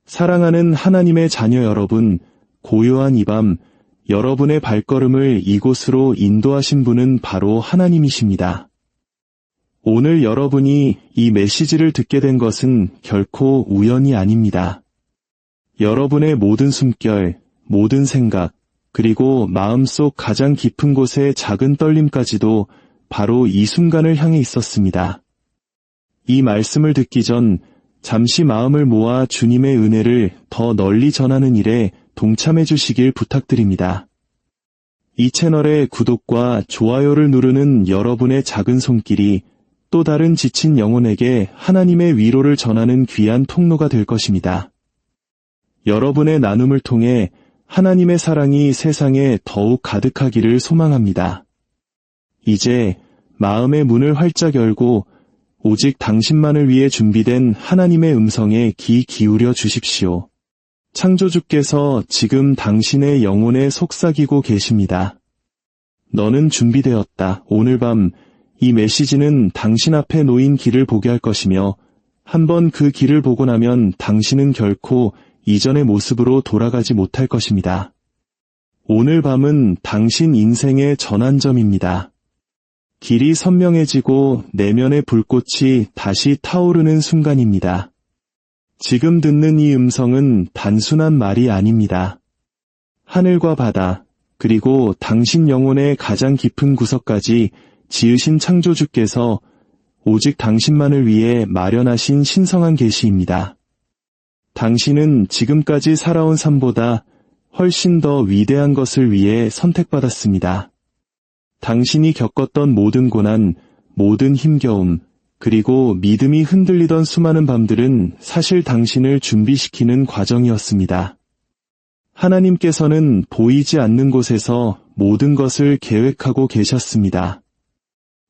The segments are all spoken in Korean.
사랑하는 하나님의 자녀 여러분, 고요한 이 밤, 여러분의 발걸음을 이곳으로 인도하신 분은 바로 하나님이십니다. 오늘 여러분이 이 메시지를 듣게 된 것은 결코 우연이 아닙니다. 여러분의 모든 숨결, 모든 생각, 그리고 마음속 가장 깊은 곳의 작은 떨림까지도 바로 이 순간을 향해 있었습니다. 이 말씀을 듣기 전 잠시 마음을 모아 주님의 은혜를 더 널리 전하는 일에 동참해 주시길 부탁드립니다. 이 채널의 구독과 좋아요를 누르는 여러분의 작은 손길이 또 다른 지친 영혼에게 하나님의 위로를 전하는 귀한 통로가 될 것입니다. 여러분의 나눔을 통해 하나님의 사랑이 세상에 더욱 가득하기를 소망합니다. 이제 마음의 문을 활짝 열고 오직 당신만을 위해 준비된 하나님의 음성에 귀 기울여 주십시오. 창조주께서 지금 당신의 영혼에 속삭이고 계십니다. 너는 준비되었다. 오늘 밤 이 메시지는 당신 앞에 놓인 길을 보게 할 것이며 한번 그 길을 보고 나면 당신은 결코 이전의 모습으로 돌아가지 못할 것입니다. 오늘 밤은 당신 인생의 전환점입니다. 길이 선명해지고 내면의 불꽃이 다시 타오르는 순간입니다. 지금 듣는 이 음성은 단순한 말이 아닙니다. 하늘과 바다, 그리고 당신 영혼의 가장 깊은 구석까지 지으신 창조주께서 오직 당신만을 위해 마련하신 신성한 계시입니다. 당신은 지금까지 살아온 삶보다 훨씬 더 위대한 것을 위해 선택받았습니다. 당신이 겪었던 모든 고난, 모든 힘겨움, 그리고 믿음이 흔들리던 수많은 밤들은 사실 당신을 준비시키는 과정이었습니다. 하나님께서는 보이지 않는 곳에서 모든 것을 계획하고 계셨습니다.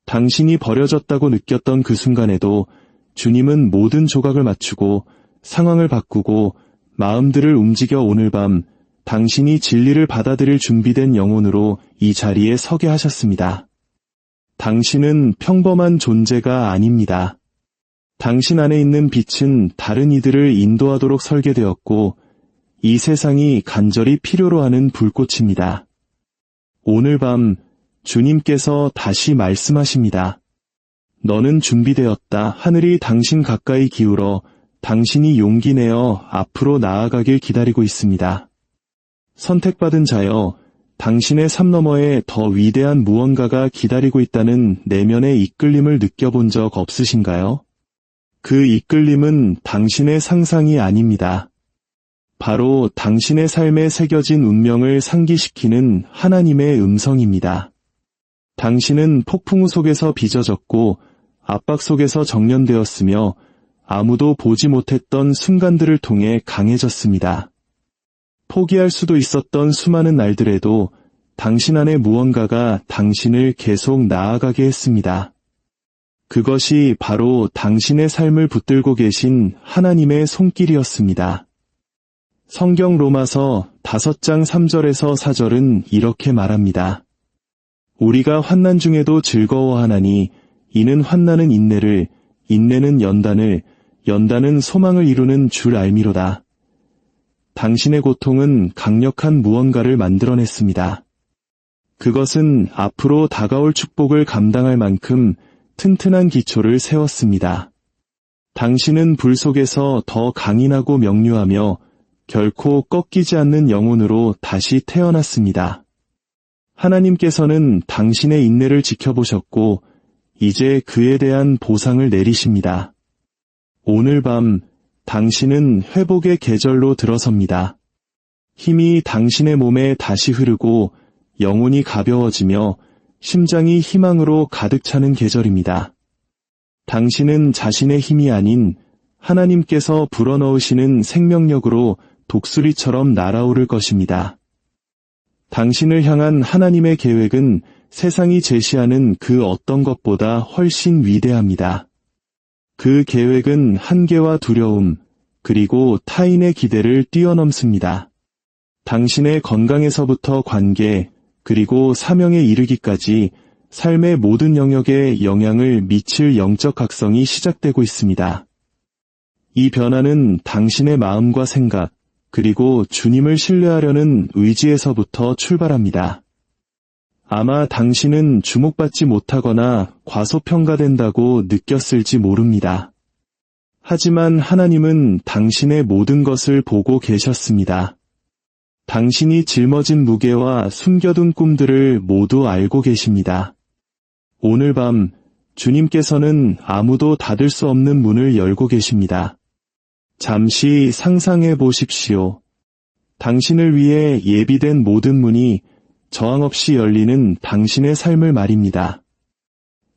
당신이 버려졌다고 느꼈던 그 순간에도 주님은 모든 조각을 맞추고 상황을 바꾸고 마음들을 움직여 오늘 밤 당신이 진리를 받아들일 준비된 영혼으로 이 자리에 서게 하셨습니다. 당신은 평범한 존재가 아닙니다. 당신 안에 있는 빛은 다른 이들을 인도하도록 설계되었고 이 세상이 간절히 필요로 하는 불꽃입니다. 오늘 밤 주님께서 다시 말씀하십니다. 너는 준비되었다. 하늘이 당신 가까이 기울어 당신이 용기 내어 앞으로 나아가길 기다리고 있습니다. 선택받은 자여, 당신의 삶 너머에 더 위대한 무언가가 기다리고 있다는 내면의 이끌림을 느껴본 적 없으신가요? 그 이끌림은 당신의 상상이 아닙니다. 바로 당신의 삶에 새겨진 운명을 상기시키는 하나님의 음성입니다. 당신은 폭풍우 속에서 빚어졌고 압박 속에서 정련되었으며 아무도 보지 못했던 순간들을 통해 강해졌습니다. 포기할 수도 있었던 수많은 날들에도 당신 안에 무언가가 당신을 계속 나아가게 했습니다. 그것이 바로 당신의 삶을 붙들고 계신 하나님의 손길이었습니다. 성경 로마서 5장 3절에서 4절은 이렇게 말합니다. 우리가 환난 중에도 즐거워하나니 이는 환난은 인내를, 인내는 연단을, 연단은 소망을 이루는 줄 알미로다. 당신의 고통은 강력한 무언가를 만들어냈습니다. 그것은 앞으로 다가올 축복을 감당할 만큼 튼튼한 기초를 세웠습니다. 당신은 불 속에서 더 강인하고 명료하며 결코 꺾이지 않는 영혼으로 다시 태어났습니다. 하나님께서는 당신의 인내를 지켜보셨고 이제 그에 대한 보상을 내리십니다. 오늘 밤 당신은 회복의 계절로 들어섭니다. 힘이 당신의 몸에 다시 흐르고 영혼이 가벼워지며 심장이 희망으로 가득 차는 계절입니다. 당신은 자신의 힘이 아닌 하나님께서 불어넣으시는 생명력으로 독수리처럼 날아오를 것입니다. 당신을 향한 하나님의 계획은 세상이 제시하는 그 어떤 것보다 훨씬 위대합니다. 그 계획은 한계와 두려움, 그리고 타인의 기대를 뛰어넘습니다. 당신의 건강에서부터 관계, 그리고 사명에 이르기까지 삶의 모든 영역에 영향을 미칠 영적 각성이 시작되고 있습니다. 이 변화는 당신의 마음과 생각, 그리고 주님을 신뢰하려는 의지에서부터 출발합니다. 아마 당신은 주목받지 못하거나 과소평가된다고 느꼈을지 모릅니다. 하지만 하나님은 당신의 모든 것을 보고 계셨습니다. 당신이 짊어진 무게와 숨겨둔 꿈들을 모두 알고 계십니다. 오늘 밤 주님께서는 아무도 닫을 수 없는 문을 열고 계십니다. 잠시 상상해 보십시오. 당신을 위해 예비된 모든 문이 저항 없이 열리는 당신의 삶을 말입니다.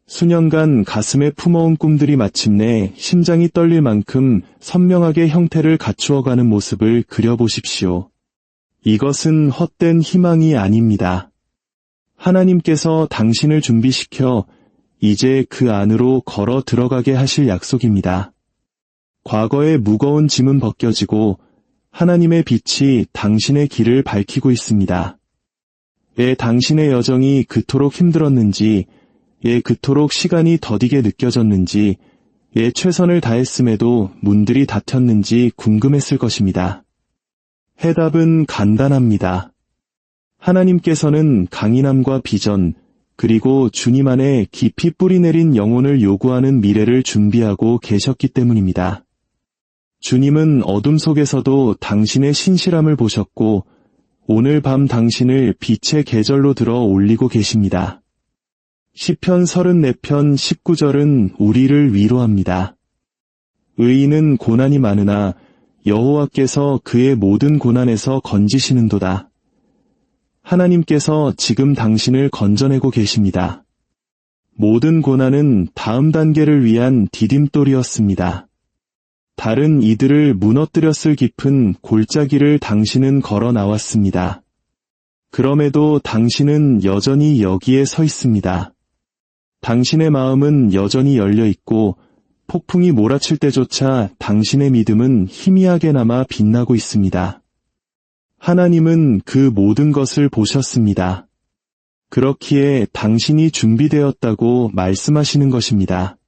수년간 가슴에 품어온 꿈들이 마침내 심장이 떨릴 만큼 선명하게 형태를 갖추어가는 모습을 그려보십시오. 이것은 헛된 희망이 아닙니다. 하나님께서 당신을 준비시켜 이제 그 안으로 걸어 들어가게 하실 약속입니다. 과거의 무거운 짐은 벗겨지고 하나님의 빛이 당신의 길을 밝히고 있습니다. 왜 당신의 여정이 그토록 힘들었는지, 왜 그토록 시간이 더디게 느껴졌는지, 왜 최선을 다했음에도 문들이 닫혔는지 궁금했을 것입니다. 해답은 간단합니다. 하나님께서는 강인함과 비전, 그리고 주님 안에 깊이 뿌리내린 영혼을 요구하는 미래를 준비하고 계셨기 때문입니다. 주님은 어둠 속에서도 당신의 신실함을 보셨고 오늘 밤 당신을 빛의 계절로 들어 올리고 계십니다. 시편 34편 19절은 우리를 위로합니다. 의인은 고난이 많으나 여호와께서 그의 모든 고난에서 건지시는도다. 하나님께서 지금 당신을 건져내고 계십니다. 모든 고난은 다음 단계를 위한 디딤돌이었습니다. 다른 이들을 무너뜨렸을 깊은 골짜기를 당신은 걸어 나왔습니다. 그럼에도 당신은 여전히 여기에 서 있습니다. 당신의 마음은 여전히 열려 있고 폭풍이 몰아칠 때조차 당신의 믿음은 희미하게 남아 빛나고 있습니다. 하나님은 그 모든 것을 보셨습니다. 그렇기에 당신이 준비되었다고 말씀하시는 것입니다.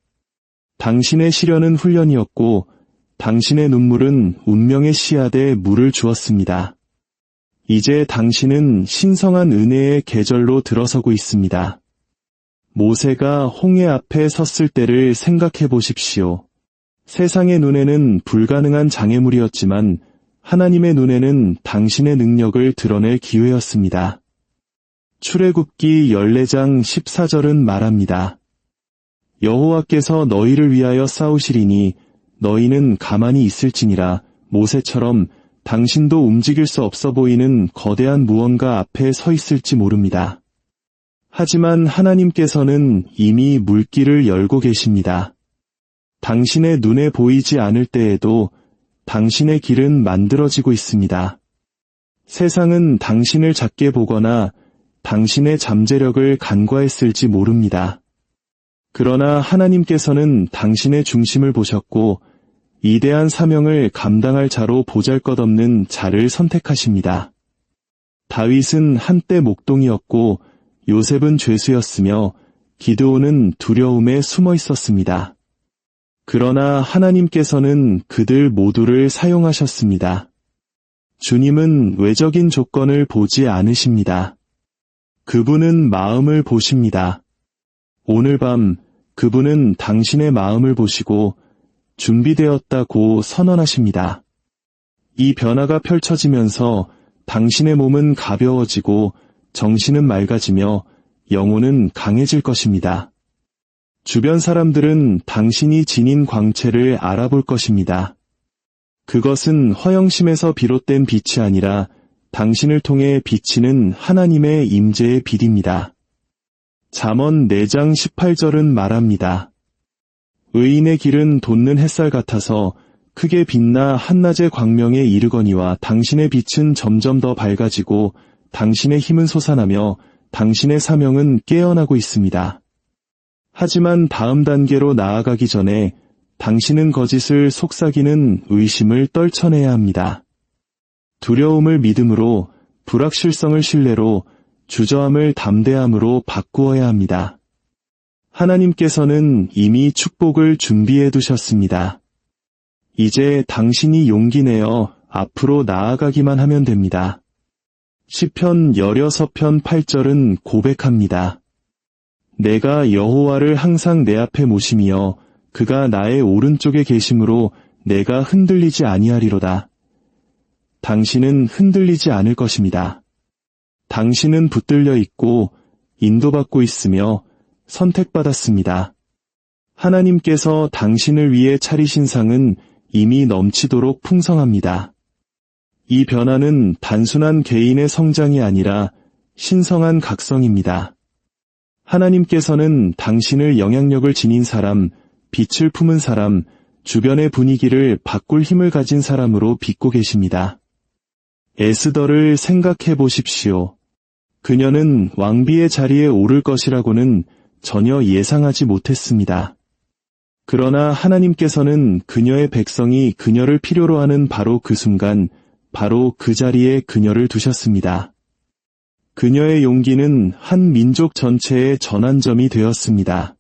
당신의 시련은 훈련이었고 당신의 눈물은 운명의 씨앗에 물을 주었습니다. 이제 당신은 신성한 은혜의 계절로 들어서고 있습니다. 모세가 홍해 앞에 섰을 때를 생각해 보십시오. 세상의 눈에는 불가능한 장애물이었지만 하나님의 눈에는 당신의 능력을 드러낼 기회였습니다. 출애굽기 14장 14절은 말합니다. 여호와께서 너희를 위하여 싸우시리니 너희는 가만히 있을지니라. 모세처럼 당신도 움직일 수 없어 보이는 거대한 무언가 앞에 서 있을지 모릅니다. 하지만 하나님께서는 이미 물길을 열고 계십니다. 당신의 눈에 보이지 않을 때에도 당신의 길은 만들어지고 있습니다. 세상은 당신을 작게 보거나 당신의 잠재력을 간과했을지 모릅니다. 그러나 하나님께서는 당신의 중심을 보셨고 이대한 사명을 감당할 자로 보잘것없는 자를 선택하십니다. 다윗은 한때 목동이었고 요셉은 죄수였으며 기드온은 두려움에 숨어 있었습니다. 그러나 하나님께서는 그들 모두를 사용하셨습니다. 주님은 외적인 조건을 보지 않으십니다. 그분은 마음을 보십니다. 오늘 밤 그분은 당신의 마음을 보시고 준비되었다고 선언하십니다. 이 변화가 펼쳐지면서 당신의 몸은 가벼워지고 정신은 맑아지며 영혼은 강해질 것입니다. 주변 사람들은 당신이 지닌 광채를 알아볼 것입니다. 그것은 허영심에서 비롯된 빛이 아니라 당신을 통해 비치는 하나님의 임재의 빛입니다. 잠언 4장 18절은 말합니다. 의인의 길은 돋는 햇살 같아서 크게 빛나 한낮의 광명에 이르거니와 당신의 빛은 점점 더 밝아지고 당신의 힘은 솟아나며 당신의 사명은 깨어나고 있습니다. 하지만 다음 단계로 나아가기 전에 당신은 거짓을 속삭이는 의심을 떨쳐내야 합니다. 두려움을 믿음으로, 불확실성을 신뢰로, 주저함을 담대함으로 바꾸어야 합니다. 하나님께서는 이미 축복을 준비해 두셨습니다. 이제 당신이 용기 내어 앞으로 나아가기만 하면 됩니다. 시편 16편 8절은 고백합니다. 내가 여호와를 항상 내 앞에 모심이여 그가 나의 오른쪽에 계심으로 내가 흔들리지 아니하리로다. 당신은 흔들리지 않을 것입니다. 당신은 붙들려 있고 인도받고 있으며 선택받았습니다. 하나님께서 당신을 위해 차리신 상은 이미 넘치도록 풍성합니다. 이 변화는 단순한 개인의 성장이 아니라 신성한 각성입니다. 하나님께서는 당신을 영향력을 지닌 사람, 빛을 품은 사람, 주변의 분위기를 바꿀 힘을 가진 사람으로 빚고 계십니다. 에스더를 생각해 보십시오. 그녀는 왕비의 자리에 오를 것이라고는 전혀 예상하지 못했습니다. 그러나 하나님께서는 그녀의 백성이 그녀를 필요로 하는 바로 그 순간, 바로 그 자리에 그녀를 두셨습니다. 그녀의 용기는 한 민족 전체의 전환점이 되었습니다.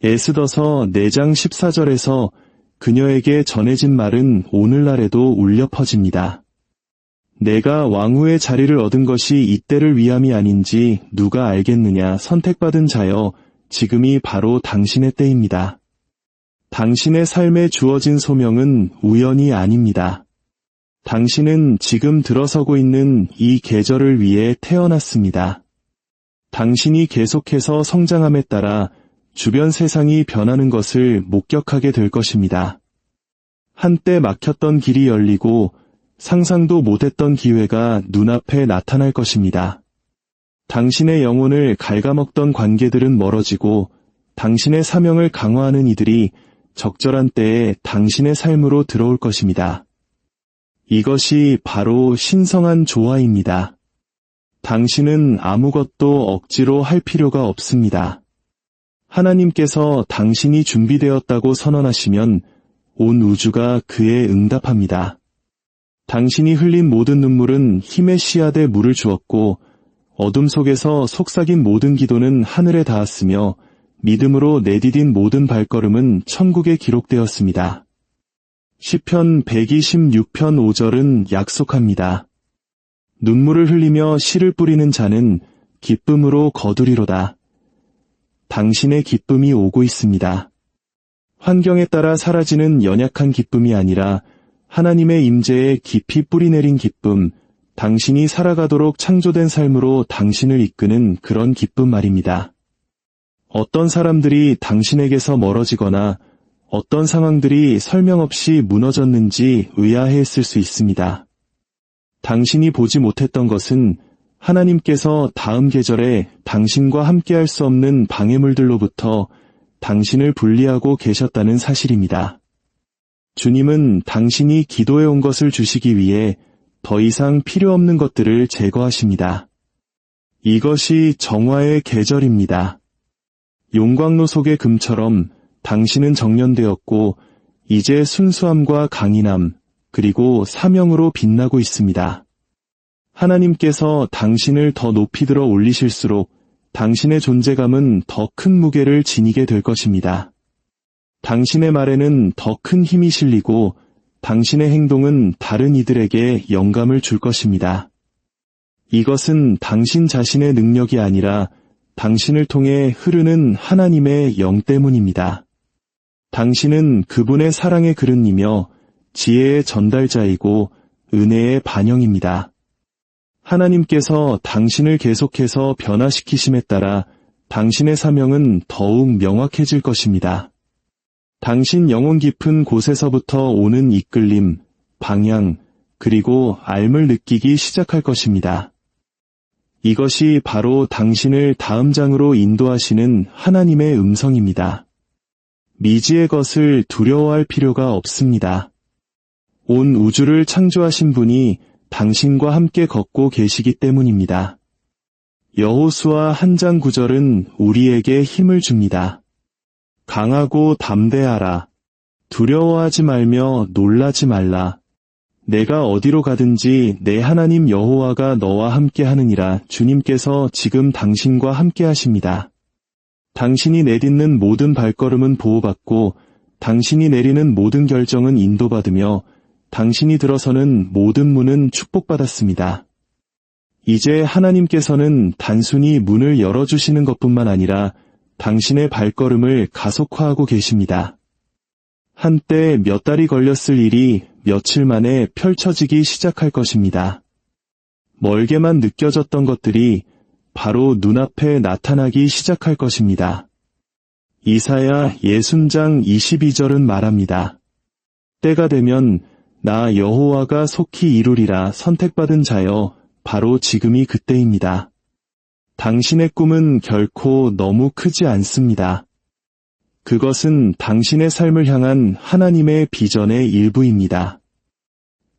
에스더서 4장 14절에서 그녀에게 전해진 말은 오늘날에도 울려 퍼집니다. 내가 왕후의 자리를 얻은 것이 이때를 위함이 아닌지 누가 알겠느냐. 선택받은 자여, 지금이 바로 당신의 때입니다. 당신의 삶에 주어진 소명은 우연이 아닙니다. 당신은 지금 들어서고 있는 이 계절을 위해 태어났습니다. 당신이 계속해서 성장함에 따라 주변 세상이 변하는 것을 목격하게 될 것입니다. 한때 막혔던 길이 열리고 상상도 못했던 기회가 눈앞에 나타날 것입니다. 당신의 영혼을 갉아먹던 관계들은 멀어지고 당신의 사명을 강화하는 이들이 적절한 때에 당신의 삶으로 들어올 것입니다. 이것이 바로 신성한 조화입니다. 당신은 아무것도 억지로 할 필요가 없습니다. 하나님께서 당신이 준비되었다고 선언하시면 온 우주가 그에 응답합니다. 당신이 흘린 모든 눈물은 힘에 씨앗에 물을 주었고 어둠 속에서 속삭인 모든 기도는 하늘에 닿았으며 믿음으로 내디딘 모든 발걸음은 천국에 기록되었습니다. 시편 126편 5절은 약속합니다. 눈물을 흘리며 씨를 뿌리는 자는 기쁨으로 거두리로다. 당신의 기쁨이 오고 있습니다. 환경에 따라 사라지는 연약한 기쁨이 아니라 하나님의 임재에 깊이 뿌리내린 기쁨, 당신이 살아가도록 창조된 삶으로 당신을 이끄는 그런 기쁨 말입니다. 어떤 사람들이 당신에게서 멀어지거나 어떤 상황들이 설명 없이 무너졌는지 의아해했을 수 있습니다. 당신이 보지 못했던 것은 하나님께서 다음 계절에 당신과 함께할 수 없는 방해물들로부터 당신을 분리하고 계셨다는 사실입니다. 주님은 당신이 기도해온 것을 주시기 위해 더 이상 필요 없는 것들을 제거하십니다. 이것이 정화의 계절입니다. 용광로 속의 금처럼 당신은 정련되었고 이제 순수함과 강인함 그리고 사명으로 빛나고 있습니다. 하나님께서 당신을 더 높이 들어 올리실수록 당신의 존재감은 더 큰 무게를 지니게 될 것입니다. 당신의 말에는 더 큰 힘이 실리고 당신의 행동은 다른 이들에게 영감을 줄 것입니다. 이것은 당신 자신의 능력이 아니라 당신을 통해 흐르는 하나님의 영 때문입니다. 당신은 그분의 사랑의 그릇이며 지혜의 전달자이고 은혜의 반영입니다. 하나님께서 당신을 계속해서 변화시키심에 따라 당신의 사명은 더욱 명확해질 것입니다. 당신 영혼 깊은 곳에서부터 오는 이끌림, 방향, 그리고 알 느끼기 시작할 것입니다. 이것이 바로 당신을 다음 장으로 인도하시는 하나님의 음성입니다. 미지의 것을 두려워할 필요가 없습니다. 온 우주를 창조하신 분이 당신과 함께 걷고 계시기 때문입니다. 여호수아 1장 9절은 우리에게 힘을 줍니다. 강하고 담대하라. 두려워하지 말며 놀라지 말라. 내가 어디로 가든지 내 하나님 여호와가 너와 함께 하느니라. 주님께서 지금 당신과 함께 하십니다. 당신이 내딛는 모든 발걸음은 보호받고 당신이 내리는 모든 결정은 인도받으며 당신이 들어서는 모든 문은 축복받았습니다. 이제 하나님께서는 단순히 문을 열어주시는 것뿐만 아니라 당신의 발걸음을 가속화하고 계십니다. 한때 몇 달이 걸렸을 일이 며칠 만에 펼쳐지기 시작할 것입니다. 멀게만 느껴졌던 것들이 바로 눈앞에 나타나기 시작할 것입니다. 이사야 60장 22절은 말합니다. 때가 되면 나 여호와가 속히 이루리라. 선택받은 자여, 바로 지금이 그때입니다. 당신의 꿈은 결코 너무 크지 않습니다. 그것은 당신의 삶을 향한 하나님의 비전의 일부입니다.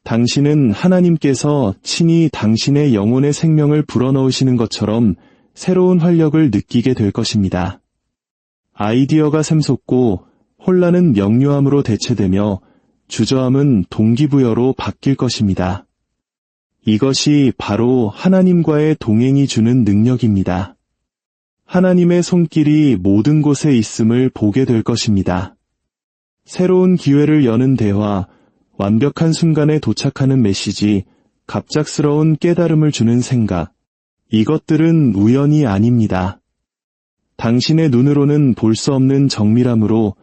당신은 하나님께서 친히 당신의 영혼의 생명을 불어넣으시는 것처럼 새로운 활력을 느끼게 될 것입니다. 아이디어가 샘솟고 혼란은 명료함으로 대체되며 주저함은 동기부여로 바뀔 것입니다. 이것이 바로 하나님과의 동행이 주는 능력입니다. 하나님의 손길이 모든 곳에 있음을 보게 될 것입니다. 새로운 기회를 여는 대화, 완벽한 순간에 도착하는 메시지, 갑작스러운 깨달음을 주는 생각, 이것들은 우연이 아닙니다. 당신의 눈으로는 볼 수 없는 정밀함으로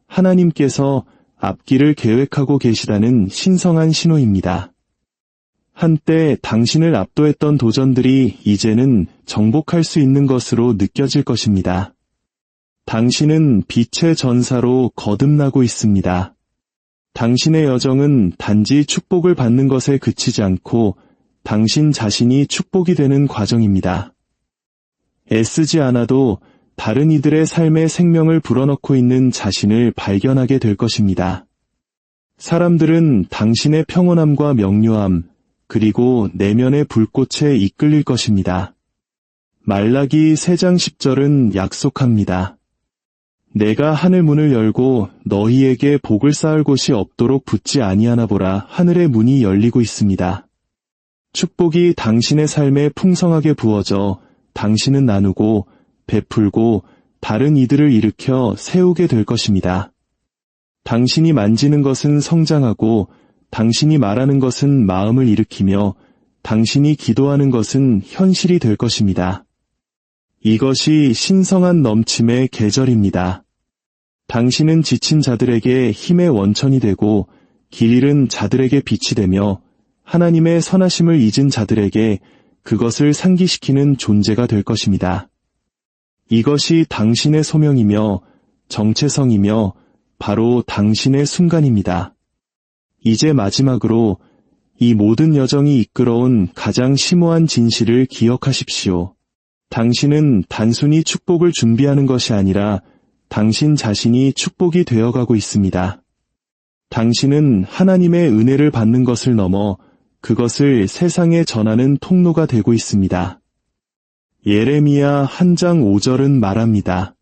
하나님께서 앞길을 계획하고 계시다는 신성한 신호입니다. 한때 당신을 압도했던 도전들이 이제는 정복할 수 있는 것으로 느껴질 것입니다. 당신은 빛의 전사로 거듭나고 있습니다. 당신의 여정은 단지 축복을 받는 것에 그치지 않고 당신 자신이 축복이 되는 과정입니다. 애쓰지 않아도 다른 이들의 삶에 생명을 불어넣고 있는 자신을 발견하게 될 것입니다. 사람들은 당신의 평온함과 명료함, 그리고 내면의 불꽃에 이끌릴 것입니다. 말라기 3장 10절은 약속합니다. 내가 하늘 문을 열고 너희에게 복을 쌓을 곳이 없도록 붙지 아니하나 보라. 하늘의 문이 열리고 있습니다. 축복이 당신의 삶에 풍성하게 부어져 당신은 나누고 베풀고 다른 이들을 일으켜 세우게 될 것입니다. 당신이 만지는 것은 성장하고 당신이 말하는 것은 마음을 일으키며 당신이 기도하는 것은 현실이 될 것입니다. 이것이 신성한 넘침의 계절입니다. 당신은 지친 자들에게 힘의 원천이 되고 길 잃은 자들에게 빛이 되며 하나님의 선하심을 잊은 자들에게 그것을 상기시키는 존재가 될 것입니다. 이것이 당신의 소명이며 정체성이며 바로 당신의 순간입니다. 이제 마지막으로 이 모든 여정이 이끌어온 가장 심오한 진실을 기억하십시오. 당신은 단순히 축복을 준비하는 것이 아니라 당신 자신이 축복이 되어가고 있습니다. 당신은 하나님의 은혜를 받는 것을 넘어 그것을 세상에 전하는 통로가 되고 있습니다. 예레미야 1장 5절은 말합니다.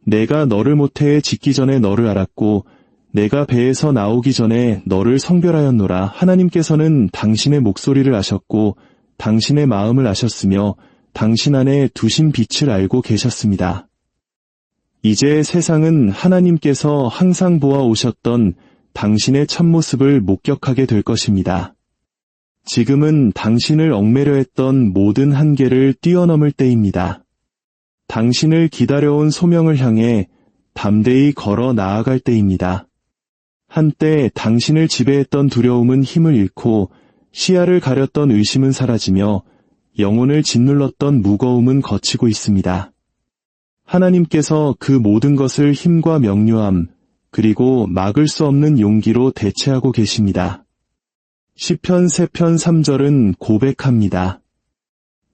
내가 너를 모태에 짓기 전에 너를 알았고 내가 배에서 나오기 전에 너를 성별하였노라. 하나님께서는 당신의 목소리를 아셨고 당신의 마음을 아셨으며 당신 안에 두신 빛을 알고 계셨습니다. 이제 세상은 하나님께서 항상 보아오셨던 당신의 참모습을 목격하게 될 것입니다. 지금은 당신을 얽매려 했던 모든 한계를 뛰어넘을 때입니다. 당신을 기다려온 소명을 향해 담대히 걸어 나아갈 때입니다. 한때 당신을 지배했던 두려움은 힘을 잃고 시야를 가렸던 의심은 사라지며 영혼을 짓눌렀던 무거움은 걷히고 있습니다. 하나님께서 그 모든 것을 힘과 명료함, 그리고 막을 수 없는 용기로 대체하고 계십니다. 시편 3편 3절은 고백합니다.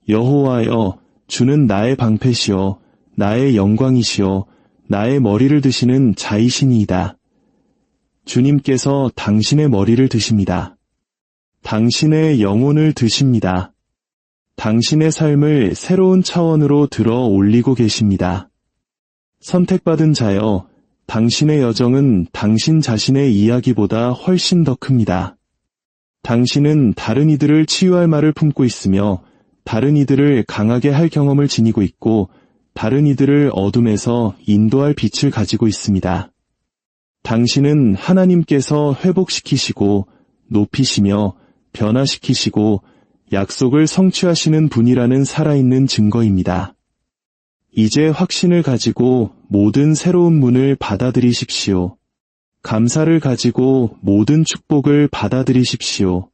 여호와여, 주는 나의 방패시요 나의 영광이시요 나의 머리를 드시는 자이시니이다. 주님께서 당신의 머리를 드십니다. 당신의 영혼을 드십니다. 당신의 삶을 새로운 차원으로 들어 올리고 계십니다. 선택받은 자여, 당신의 여정은 당신 자신의 이야기보다 훨씬 더 큽니다. 당신은 다른 이들을 치유할 말을 품고 있으며 다른 이들을 강하게 할 경험을 지니고 있고 다른 이들을 어둠에서 인도할 빛을 가지고 있습니다. 당신은 하나님께서 회복시키시고 높이시며 변화시키시고 약속을 성취하시는 분이라는 살아있는 증거입니다. 이제 확신을 가지고 모든 새로운 문을 받아들이십시오. 감사를 가지고 모든 축복을 받아들이십시오.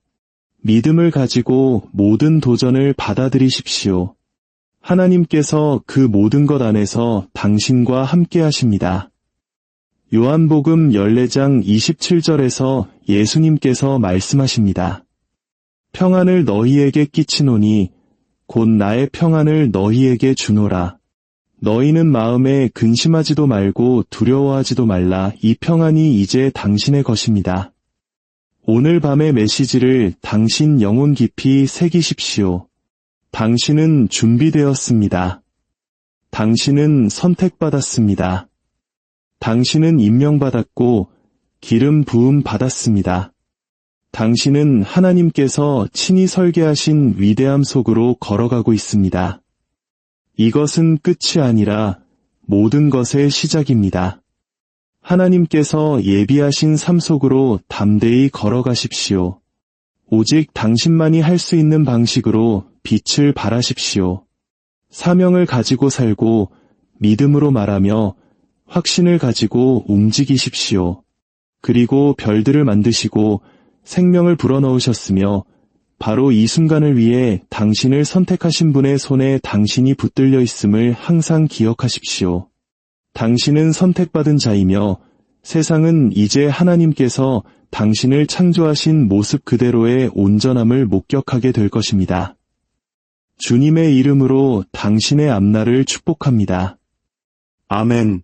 믿음을 가지고 모든 도전을 받아들이십시오. 하나님께서 그 모든 것 안에서 당신과 함께 하십니다. 요한복음 14장 27절에서 예수님께서 말씀하십니다. 평안을 너희에게 끼치노니 곧 나의 평안을 너희에게 주노라. 너희는 마음에 근심하지도 말고 두려워하지도 말라. 이 평안이 이제 당신의 것입니다. 오늘 밤의 메시지를 당신 영혼 깊이 새기십시오. 당신은 준비되었습니다. 당신은 선택받았습니다. 당신은 임명받았고 기름 부음 받았습니다. 당신은 하나님께서 친히 설계하신 위대함 속으로 걸어가고 있습니다. 이것은 끝이 아니라 모든 것의 시작입니다. 하나님께서 예비하신 삶 속으로 담대히 걸어가십시오. 오직 당신만이 할 수 있는 방식으로 빛을 발하십시오. 사명을 가지고 살고 믿음으로 말하며 확신을 가지고 움직이십시오. 그리고 별들을 만드시고 생명을 불어넣으셨으며 바로 이 순간을 위해 당신을 선택하신 분의 손에 당신이 붙들려 있음을 항상 기억하십시오. 당신은 선택받은 자이며 세상은 이제 하나님께서 당신을 창조하신 모습 그대로의 온전함을 목격하게 될 것입니다. 주님의 이름으로 당신의 앞날을 축복합니다. 아멘.